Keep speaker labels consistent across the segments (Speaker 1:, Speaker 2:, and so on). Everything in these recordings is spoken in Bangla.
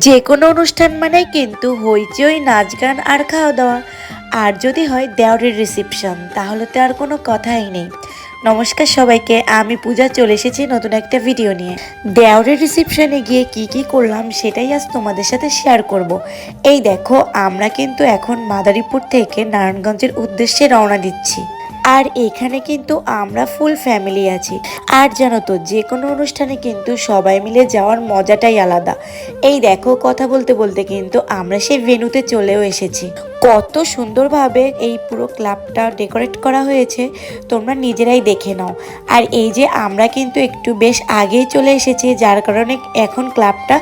Speaker 1: যে কোনো অনুষ্ঠান মানে কিন্তু হইচই, নাচ গান আর খাওয়া দাওয়া। আর যদি হয় দেওরের রিসেপশন, তাহলে তো আর কোনো কথাই নেই। নমস্কার সবাইকে, আমি পূজা চলে এসেছি নতুন একটা ভিডিও নিয়ে। দেওরের রিসেপশনে গিয়ে কি করলাম সেটাই আজ তোমাদের সাথে শেয়ার করব। এই দেখো, আমরা কিন্তু এখন মাদারীপুর থেকে নারায়ণগঞ্জের উদ্দেশ্যে রওনা দিচ্ছি। আর এখানে কিন্তু আমরা ফুল ফ্যামিলি আছি। আর জানো তো, যে কোনো অনুষ্ঠানে কিন্তু সবাই মিলে যাওয়ার মজাটাই আলাদা। এই দেখো, কথা বলতে বলতে কিন্তু আমরা সেই ভেন্যুতে চলেও এসেছি। কত সুন্দরভাবে এই পুরো ক্লাবটা ডেকোরেট করা হয়েছে, তোমরা নিজেরাই দেখে নাও। আর এই যে আমরা কিন্তু একটু বেশ আগেই চলে এসেছি, যার কারণে এখন ক্লাবটা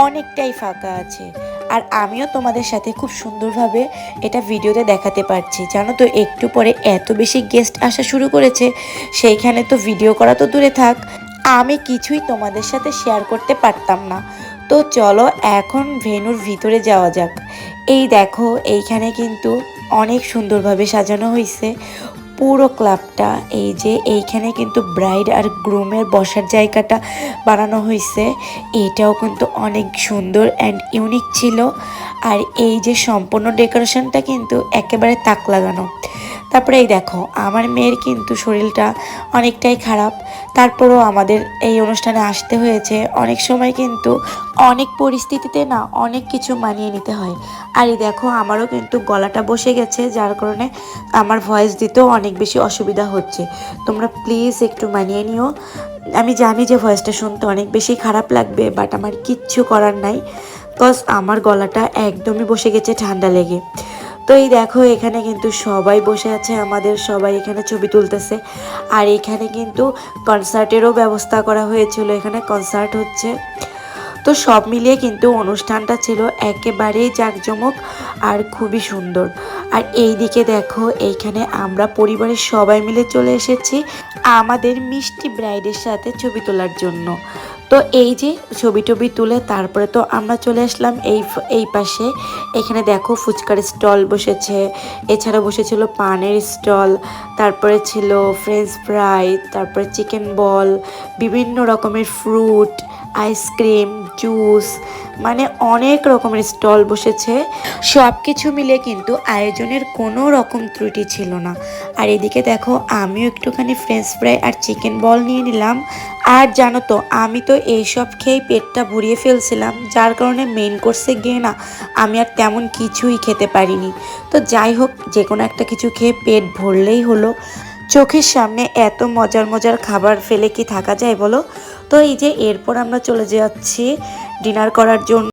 Speaker 1: অনেকটাই ফাঁকা আছে। আর আমিও তোমাদের সাথে খুব সুন্দরভাবে এটা ভিডিওতে দেখাতে পারছি। জানো তো, একটু পরে এত বেশি গেস্ট আসা শুরু করেছে, সেইখানে তো ভিডিও করা তো দূরে থাক, আমি কিছুই তোমাদের সাথে শেয়ার করতে পারতাম না। তো চলো এখন ভেন্যুর ভিতরে যাওয়া যাক। এই দেখো, এইখানে কিন্তু অনেক সুন্দরভাবে সাজানো হয়েছে পুরো ক্লাবটা। এই যে এইখানে কিন্তু ব্রাইড আর গ্রুমের বসার জায়গাটা বানানো হয়েছে, এটাও কিন্তু অনেক সুন্দর অ্যান্ড ইউনিক ছিল। আর এই যে সম্পূর্ণ ডেকোরেশনটা কিন্তু একেবারে তাক লাগানো। তারপরে এই দেখো, আমার মেয়ের কিন্তু শরীরটা অনেকটাই খারাপ, তারপরেও আমাদের এই অনুষ্ঠানে আসতে হয়েছে। অনেক সময় কিন্তু অনেক পরিস্থিতিতে না অনেক কিছু মানিয়ে নিতে হয়। আর এই দেখো, আমারও কিন্তু গলাটা বসে গেছে, যার কারণে আমার ভয়েস দিতেও অনেক বেশি অসুবিধা হচ্ছে। তোমরা প্লিজ একটু মানিয়ে নিও। আমি জানি যে ভয়েসটা শুনতে অনেক বেশি খারাপ লাগবে, বাট আমার কিচ্ছু করার নাই, বিকজ আমার গলাটা একদমই বসে গেছে ঠান্ডা লেগে। তো এই দেখো, এখানে কিন্তু সবাই বসে আছে, আমাদের সবাই এখানে ছবি তুলতেছে। আর এখানে কিন্তু কনসার্টেরও ব্যবস্থা করা হয়েছিল, এখানে কনসার্ট হচ্ছে। তো সব মিলিয়ে কিন্তু অনুষ্ঠানটা ছিল একেবারেই জাঁকজমক আর খুবই সুন্দর। আর এই দিকে দেখো, এইখানে আমরা পরিবারের সবাই মিলে চলে এসেছি আমাদের মিষ্টি ব্রাইডের সাথে ছবি তোলার জন্য। তো এই যে ছবি টবি তুলে তারপরে তো আমরা চলে আসলাম এই পাশে। এখানে দেখো, ফুচকার স্টল বসেছে, এছাড়া বসেছিল পানের স্টল, তারপরে ছিল ফ্রেঞ্চ ফ্রাই, তারপরে চিকেন বল, বিভিন্ন রকমের ফ্রুট, আইসক্রিম, জুস, মানে অনেক রকমের স্টল বসেছে। সব কিছু মিলে কিন্তু আয়োজনের কোনো রকম ত্রুটি ছিল না। আর এদিকে দেখো, আমিও একটুখানি ফ্রেঞ্চ ফ্রাই আর চিকেন বল নিয়ে নিলাম। আর জানো তো, আমি তো এইসব খেয়েই পেটটা ভরিয়ে ফেলছিলাম, যার কারণে মেইন কোর্সে গিয়ে না আমি আর তেমন কিছুই খেতে পারিনি। তো যাই হোক, যে কোনো একটা কিছু খেয়ে পেট ভরলেই হলো। চোখের সামনে এত মজার মজার খাবার ফেলে কি থাকা যায় বলো। তো এই যে এরপর আমরা চলে যাচ্ছি ডিনার করার জন্য।